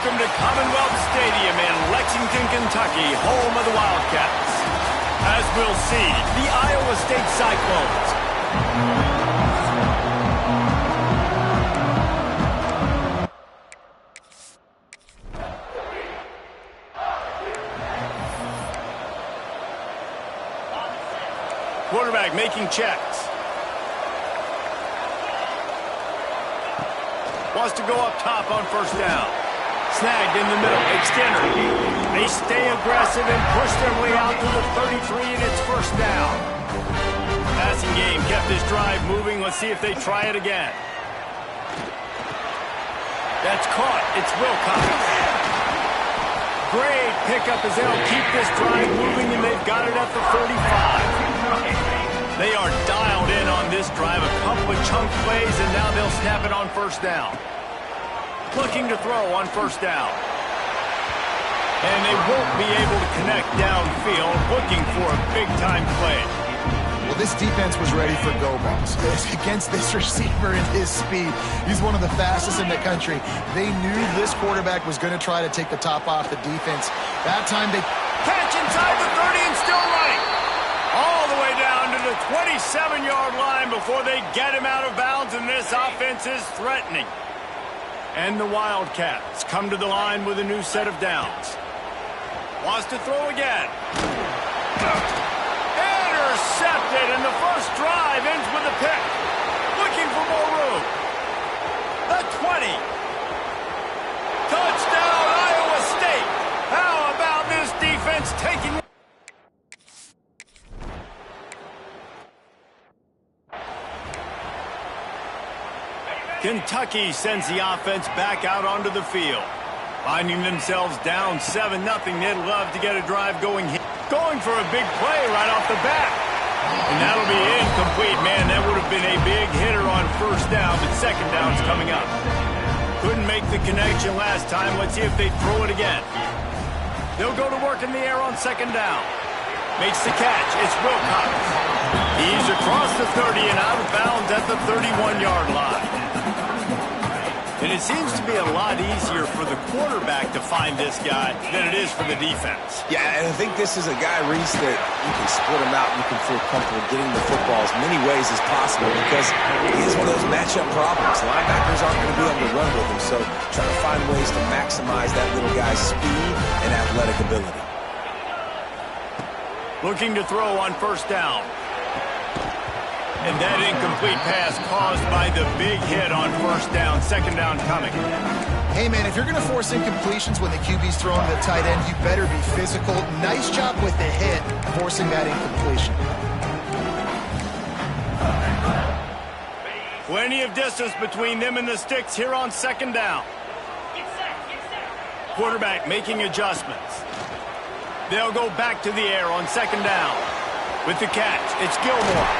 Welcome to Commonwealth Stadium in Lexington, Kentucky, home of the Wildcats. As we'll see, the Iowa State Cyclones. Quarterback making checks. Wants to go up top on first down. Snagged in the middle. Extender. They stay aggressive and push their way out to the 33, and it's first down. Passing game kept this drive moving. Let's see if they try it again. That's caught. It's Wilcox. Great pickup as they'll keep this drive moving, and they've got it at the 35. They are dialed in on this drive. A couple of chunk plays, and now they'll snap it on first down. Looking to throw on first down. And they won't be able to connect downfield, looking for a big-time play. Well, this defense was ready for go balls. Against this receiver and his speed, he's one of the fastest in the country. They knew this quarterback was going to try to take the top off the defense. That time they catch inside the 30 and still running. All the way down to the 27-yard line before they get him out of bounds, and this offense is threatening. And the Wildcats come to the line with a new set of downs. Wants to throw again. Intercepted, and the first drive ends with a pick. Looking for more room. The 20. Touchdown, Iowa State. How about this defense taking... Kentucky sends the offense back out onto the field. Finding themselves down 7-0, they'd love to get a drive going here. Going for a big play right off the bat. And that'll be incomplete. Man, that would have been a big hitter on first down, but second down's coming up. Couldn't make the connection last time. Let's see if they throw it again. They'll go to work in the air on second down. Makes the catch. It's Wilcox. He's across the 30 and out of bounds at the 31-yard line. And it seems to be a lot easier for the quarterback to find this guy than it is for the defense. Yeah, and I think this is a guy, Reese, that you can split him out. You can feel comfortable getting the football as many ways as possible because he is one of those matchup problems. Linebackers aren't going to be able to run with him, so try to find ways to maximize that little guy's speed and athletic ability. Looking to throw on first down. And that incomplete pass caused by the big hit on first down. Second down coming. Hey, man, if you're going to force incompletions when the QB's throwing to the tight end, you better be physical. Nice job with the hit, forcing that incompletion. Plenty of distance between them and the sticks here on second down. Quarterback making adjustments. They'll go back to the air on second down. With the catch, it's Gilmore.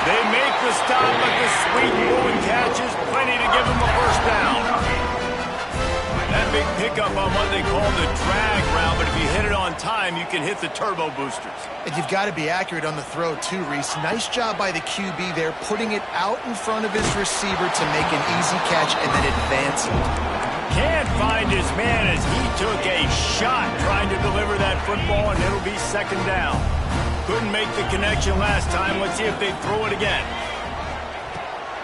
They make the stop, but the sweet moving catch is plenty to give them a first down. That big pickup on what they call the drag route, but if you hit it on time, you can hit the turbo boosters. And you've got to be accurate on the throw, too, Reese. Nice job by the QB there, putting it out in front of his receiver to make an easy catch and then advance it. Can't find his man as he took a shot trying to deliver that football, and it'll be second down. Couldn't make the connection last time. Let's see if they throw it again.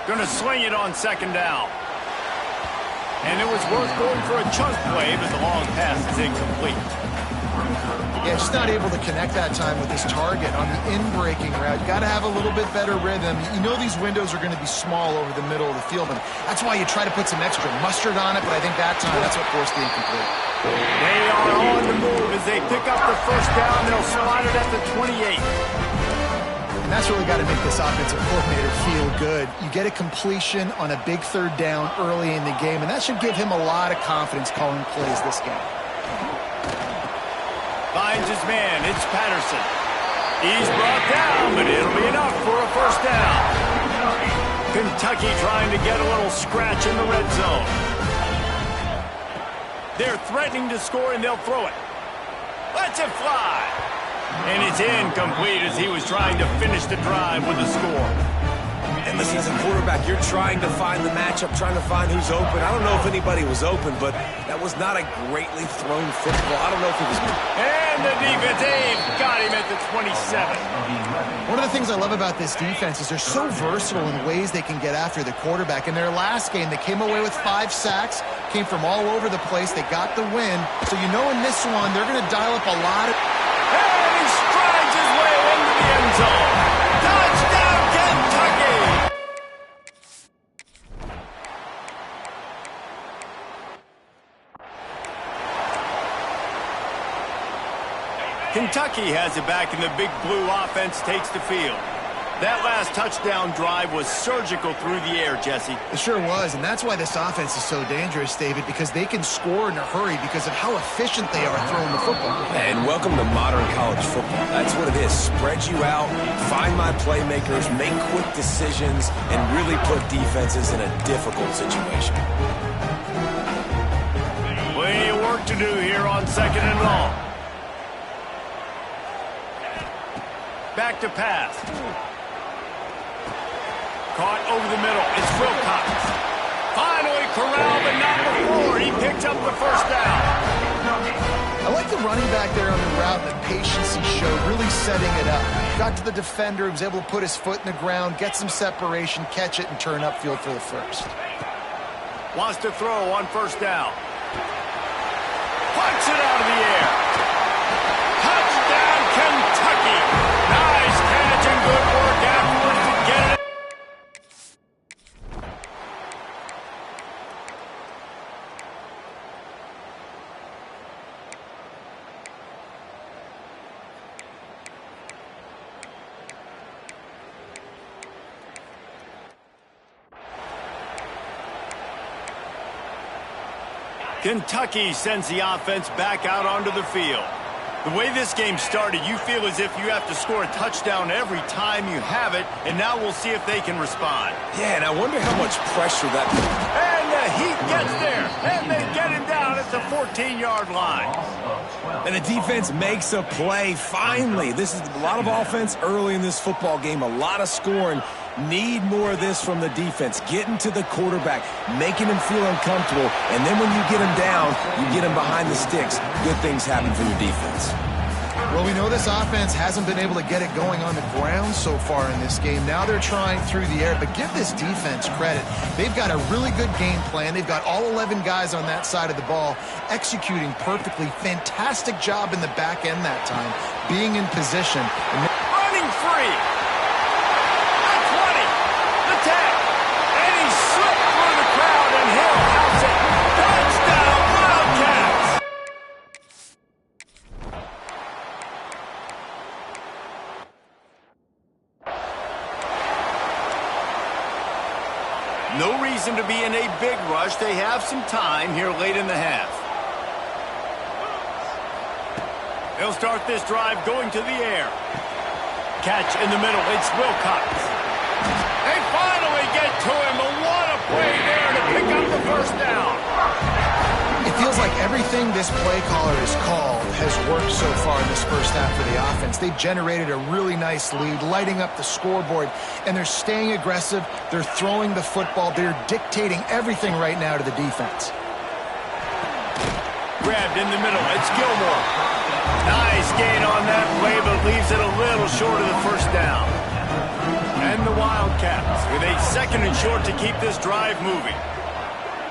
Gonna sling it on second down. And it was worth going for a chunk play, but the long pass is incomplete. Yeah, just not able to connect that time with his target on the in-breaking route. You got to have a little bit better rhythm. You know these windows are going to be small over the middle of the field, and that's why you try to put some extra mustard on it, but I think that time that's what forced the incomplete. They are on the move as they pick up the first down. They'll slide it at the 28. And that's really got to make this offensive coordinator feel good. You get a completion on a big third down early in the game, and that should give him a lot of confidence calling plays this game. Finds his man. It's Patterson. He's brought down, but it'll be enough for a first down. Kentucky trying to get a little scratch in the red zone. They're threatening to score, and they'll throw it. Lets it fly. And it's incomplete as he was trying to finish the drive with a score. And Listen, as a quarterback, you're trying to find the matchup, trying to find who's open. I don't know if anybody was open, but that was not a greatly thrown football. I don't know if it was good. And the defense got him at the 27. One of the things I love about this defense is they're so versatile in ways they can get after the quarterback. In their last game, they came away with 5 sacks, came from all over the place. They got the win. So you know in this one, they're going to dial up a lot of... And he strides his way into the end zone. Touchdown, Kentucky! Kentucky has it back, and the big blue offense takes the field. That last touchdown drive was surgical through the air, Jesse. It sure was, and that's why this offense is so dangerous, David, because they can score in a hurry because of how efficient they are throwing the football. And welcome to modern college football. That's what it is. Spread you out, find my playmakers, make quick decisions, and really put defenses in a difficult situation. Plenty of work to do here on 2nd and long. Back to pass. Caught over the middle. It's Wilcox. Finally corralled, but not before. He picked up the first down. I like the running back there on the route, the patience he showed, really setting it up. Got to the defender, he was able to put his foot in the ground, get some separation, catch it, and turn upfield for the first. Wants to throw on first down. Punts it out of the air. Touchdown, Kentucky. Nice catch and good work afterwards to get it. Kentucky sends the offense back out onto the field. The way this game started, you feel as if you have to score a touchdown every time you have it, and now we'll see if they can respond. Yeah, and I wonder how much pressure that... And the Heat gets there, and they get him down at the 14-yard line. And the defense makes a play, finally. This is a lot of offense early in this football game, a lot of scoring. Need more of this from the defense. Getting to the quarterback, making him feel uncomfortable, and then when you get him down, you get him behind the sticks. Good things happen for your defense. Well, we know this offense hasn't been able to get it going on the ground so far in this game. Now they're trying through the air, but give this defense credit. They've got a really good game plan. They've got all 11 guys on that side of the ball executing perfectly. Fantastic job in the back end that time, being in position. Running free. The 10. And he slipped through the crowd, and Hill house it. Touchdown, Wildcats. No reason to be in a big rush. They have some time here late in the half. They'll start this drive going to the air. Catch in the middle. It's Wilcox. They finally get to him, but what a play there to pick up the first down. It feels like everything this play caller has called has worked so far in this first half for the offense. They've generated a really nice lead, lighting up the scoreboard, and they're staying aggressive. They're throwing the football. They're dictating everything right now to the defense. Grabbed in the middle. It's Gilmore. Nice gain on that play, but leaves it a little short of the first down. And the Wildcats with a 2nd and short to keep this drive moving.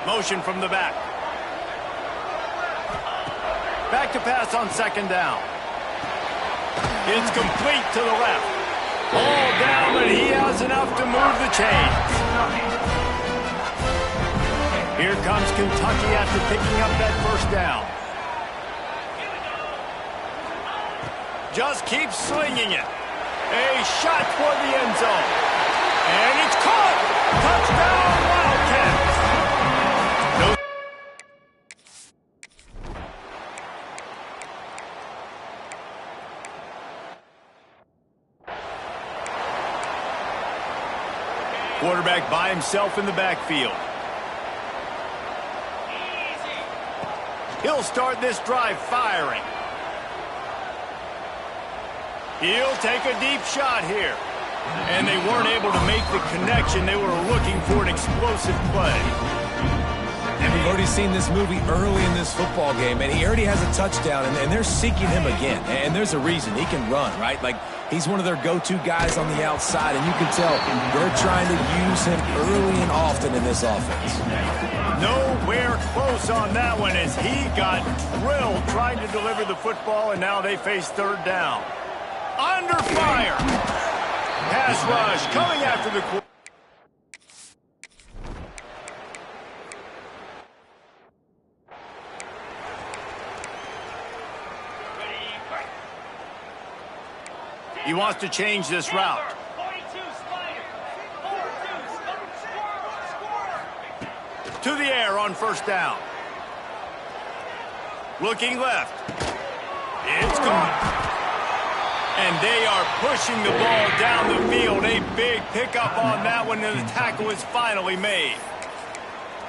Motion from the back. Back to pass on 2nd down. It's complete to the left. Ball down, but he has enough to move the chains. Here comes Kentucky after picking up that first down. Just keeps slinging it. A shot toward the end zone. And it's caught. Touchdown, Wildcats. No. Quarterback by himself in the backfield. He'll start this drive firing. He'll take a deep shot here. And they weren't able to make the connection. They were looking for an explosive play. And we've already seen this movie early in this football game, and he already has a touchdown, and they're seeking him again. And there's a reason. He can run, right? Like, he's one of their go-to guys on the outside, and you can tell they're trying to use him early and often in this offense. Nowhere close on that one as he got drilled trying to deliver the football, and now they face third down. Under fire. Pass rush coming after the quarterback. He wants to change this route. To the air on first down. Looking left. It's gone. And they are pushing the ball down the field. A big pickup on that one, and the tackle is finally made.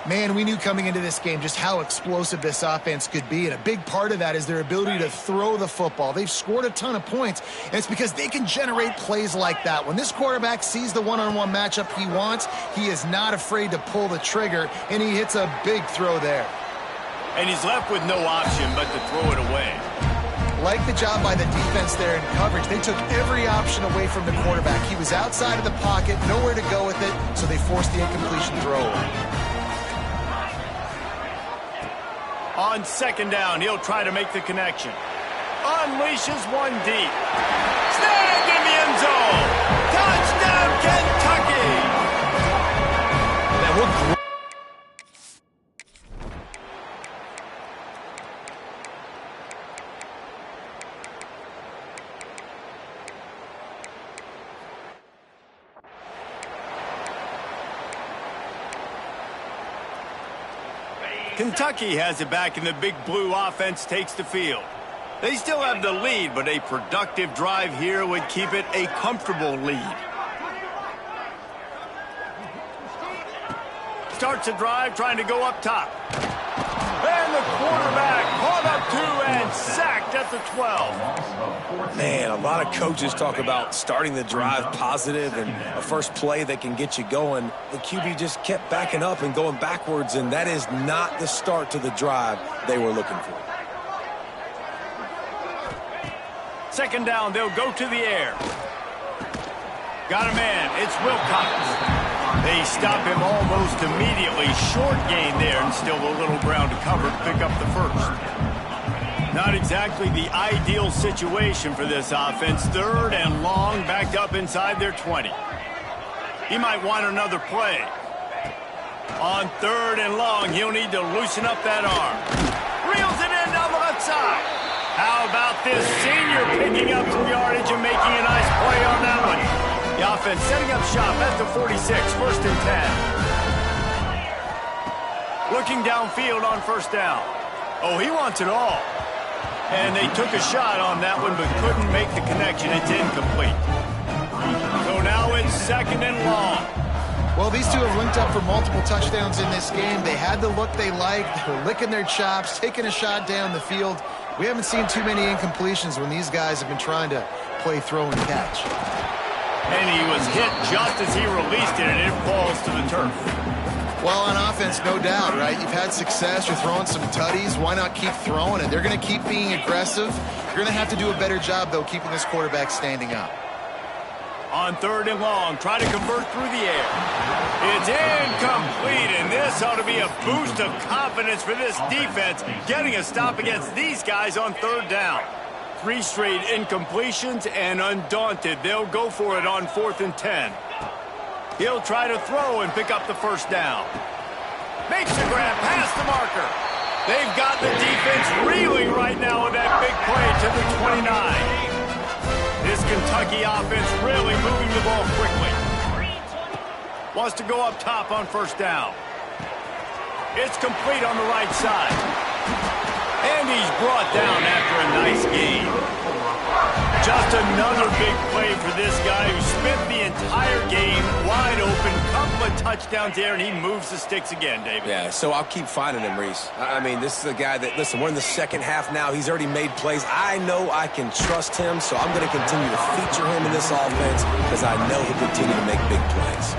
Man, we knew coming into this game just how explosive this offense could be, and a big part of that is their ability to throw the football. They've scored a ton of points, and it's because they can generate plays like that. When this quarterback sees the one-on-one matchup he wants, he is not afraid to pull the trigger, and he hits a big throw there. And he's left with no option but to throw it away. Like the job by the defense there in coverage. They took every option away from the quarterback. He was outside of the pocket, nowhere to go with it, so they forced the incompletion throw. On second down, he'll try to make the connection. Unleashes one deep. Snag in the end zone. Touchdown, Kentucky! Now we're Kentucky has it back, and the big blue offense takes the field. They still have the lead, but a productive drive here would keep it a comfortable lead. Starts a drive trying to go up top. And the quarterback caught up to and sacked at the 12. Man, a lot of coaches talk about starting the drive positive and a first play that can get you going. The QB just kept backing up and going backwards, and that is not the start to the drive they were looking for. Second down, they'll go to the air. Got a man, it's Wilcox. They stop him almost immediately. Short gain there, and still a little ground to cover to pick up the first. Not exactly the ideal situation for this offense. Third and long, backed up inside their 20. He might want another play. On third and long, he'll need to loosen up that arm. Reels it in down the left side. How about this senior picking up some yardage and making a nice play on that one? The offense setting up shop at the 46, first and 10. Looking downfield on first down. Oh, he wants it all. And they took a shot on that one but couldn't make the connection. It's incomplete. So now it's second and long. Well, these two have linked up for multiple touchdowns in this game. They had the look they liked. They were licking their chops, taking a shot down the field. We haven't seen too many incompletions when these guys have been trying to play throw and catch. And he was hit just as he released it, and it falls to the turf. Well, on offense, no doubt, right? You've had success. You're throwing some tutties. Why not keep throwing it? They're going to keep being aggressive. You're going to have to do a better job, though, keeping this quarterback standing up. On third and long, try to convert through the air. It's incomplete, and this ought to be a boost of confidence for this defense, getting a stop against these guys on third down. 3 straight incompletions, and undaunted, they'll go for it on 4th and 10. He'll try to throw and pick up the first down. Makes the grab past the marker. They've got the defense reeling right now with that big play to the 29. This Kentucky offense really moving the ball quickly. Wants to go up top on first down. It's complete on the right side. And he's brought down after a nice gain. Just another big play for this guy who spent the entire game wide open. Couple of touchdowns there, and he moves the sticks again, David. Yeah, so I'll keep finding him, Reese. I mean, this is a guy that, listen, we're in the second half now. He's already made plays. I know I can trust him, so I'm going to continue to feature him in this offense because I know he'll continue to make big plays.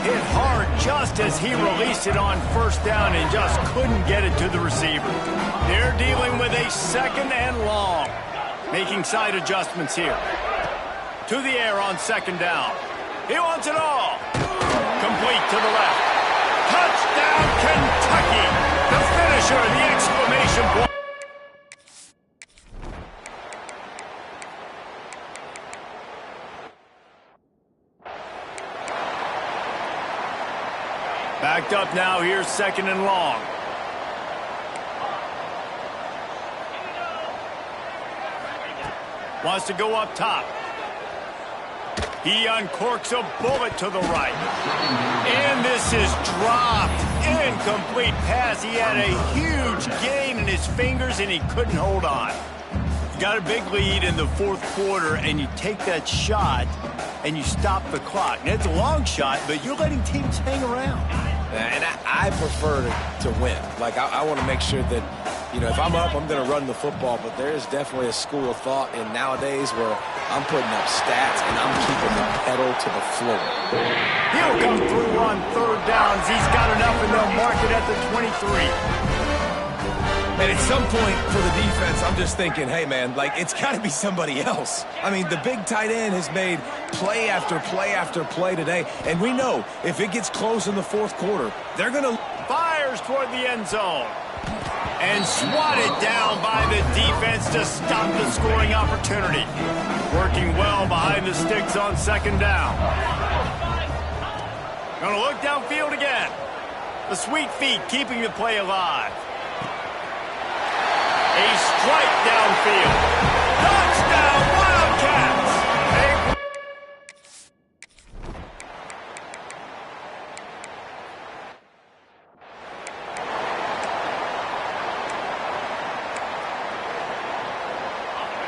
Hit hard just as he released it on first down and just couldn't get it to the receiver. They're dealing with a second and long. Making side adjustments here. To the air on second down. He wants it all. Complete to the left. Touchdown, Kentucky. The finisher, the exclamation point. Backed up now, here's second and long. Wants to go up top. He uncorks a bullet to the right. And this is dropped. Incomplete pass. He had a huge gain in his fingers, and he couldn't hold on. You got a big lead in the fourth quarter, and you take that shot, and you stop the clock. Now, it's a long shot, but you're letting teams hang around. And I prefer to win. Like, I want to make sure that, you know, if I'm up, I'm going to run the football. But there is definitely a school of thought in nowadays where I'm putting up stats and I'm keeping the pedal to the floor. He'll come through on third downs. He's got enough, and they'll mark it at the 23. And at some point for the defense, I'm just thinking, hey, man, like, it's got to be somebody else. I mean, the big tight end has made play after play after play today. And we know if it gets close in the fourth quarter, they're going to... Fires toward the end zone. And swatted down by the defense to stop the scoring opportunity. Working well behind the sticks on second down. Going to look downfield again. The sweet feet keeping the play alive. A strike downfield. Touchdown, Wildcats!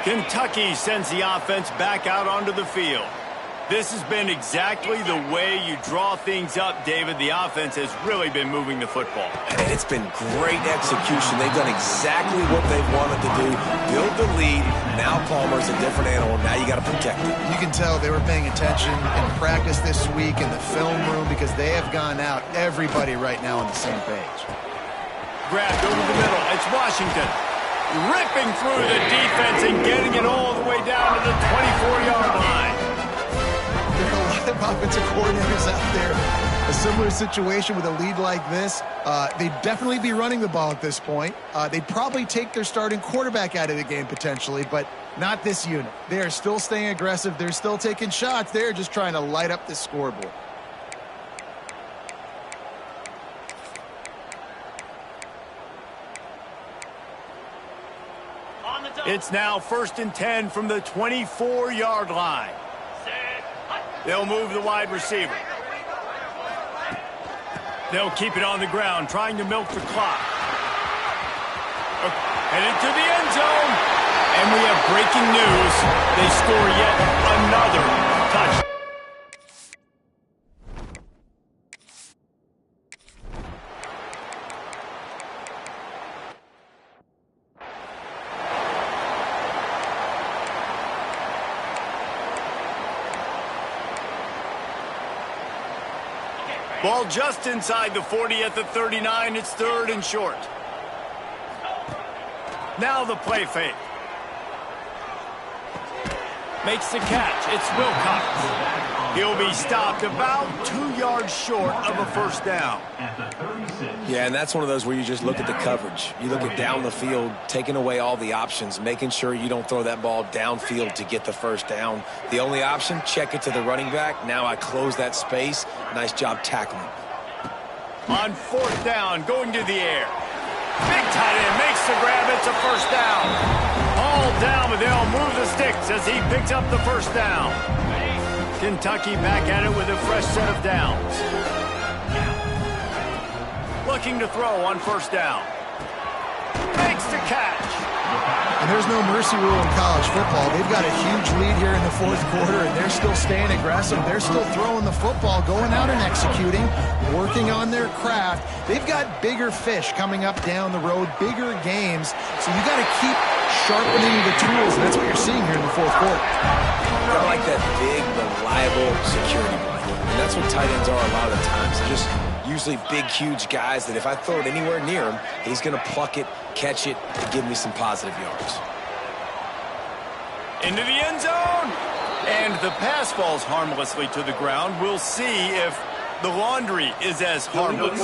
Kentucky sends the offense back out onto the field. This has been exactly the way you draw things up, David. The offense has really been moving the football. And it's been great execution. They've done exactly what they've wanted to do. Build the lead. Now Palmer's a different animal. Now you got to protect it. You can tell they were paying attention in practice this week in the film room because they have gone out, everybody right now on the same page. Grabbed over the middle. It's Washington. Ripping through the defense and getting it all the way down to the 24-yard line. There are a lot of offensive coordinators out there. A similar situation with a lead like this. They'd definitely be running the ball at this point. They'd probably take their starting quarterback out of the game potentially, but not this unit. They are still staying aggressive. They're still taking shots. They're just trying to light up the scoreboard. It's now 1st and 10 from the 24-yard line. They'll move the wide receiver. They'll keep it on the ground, trying to milk the clock. Headed to the end zone. And we have breaking news. They score yet another touchdown. Ball just inside the 40 at the 39. It's 3rd and short. Now the play fake. Makes the catch. It's Wilcox. He'll be stopped about 2 yards short of a first down. Yeah, and that's one of those where you just look at the coverage. You look at down the field, taking away all the options, making sure you don't throw that ball downfield to get the first down. The only option, check it to the running back. Now I close that space. Nice job tackling. On 4th down, going to the air. Big tight end makes the grab. It's a first down. All down, but they'll move the sticks as he picks up the first down. Kentucky back at it with a fresh set of downs. Looking to throw on 1st down. Makes the catch. And there's no mercy rule in college football. They've got a huge lead here in the fourth quarter, and they're still staying aggressive. They're still throwing the football, going out and executing, working on their craft. They've got bigger fish coming up down the road, bigger games. So you got to keep sharpening the tools, and that's what you're seeing here in the fourth quarter. I like that big, reliable security blanket. And that's what tight ends are a lot of the times. They're just usually big, huge guys that if I throw it anywhere near him, he's going to pluck it, catch it, and give me some positive yards. Into the end zone. And the pass falls harmlessly to the ground. We'll see if the laundry is as harmless.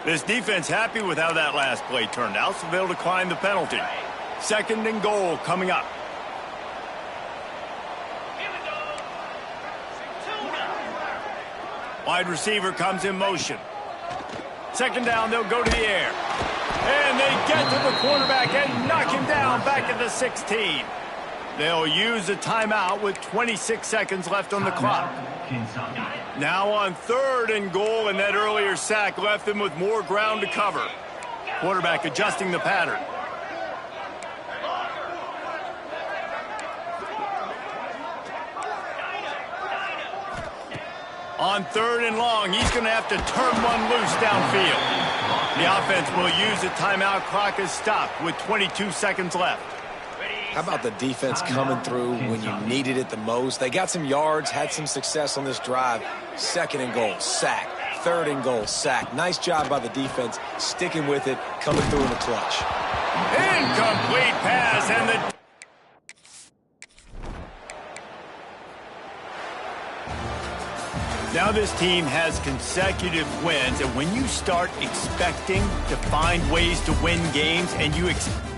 This defense happy with how that last play turned out, so they'll decline the penalty. 2nd and goal coming up. Wide receiver comes in motion. 2nd down, they'll go to the air. And they get to the quarterback and knock him down back at the 16. They'll use a timeout with 26 seconds left on the clock. Now on 3rd and goal, and that earlier sack left them with more ground to cover. Quarterback adjusting the pattern. On 3rd and long, he's going to have to turn one loose downfield. The offense will use a timeout. Clock is stopped with 22 seconds left. How about the defense coming through when you needed it the most? They got some yards, had some success on this drive. 2nd and goal, sack. 3rd and goal, sack. Nice job by the defense, sticking with it, coming through in the clutch. Incomplete pass, and the... Now this team has consecutive wins, and when you start expecting to find ways to win games and you expect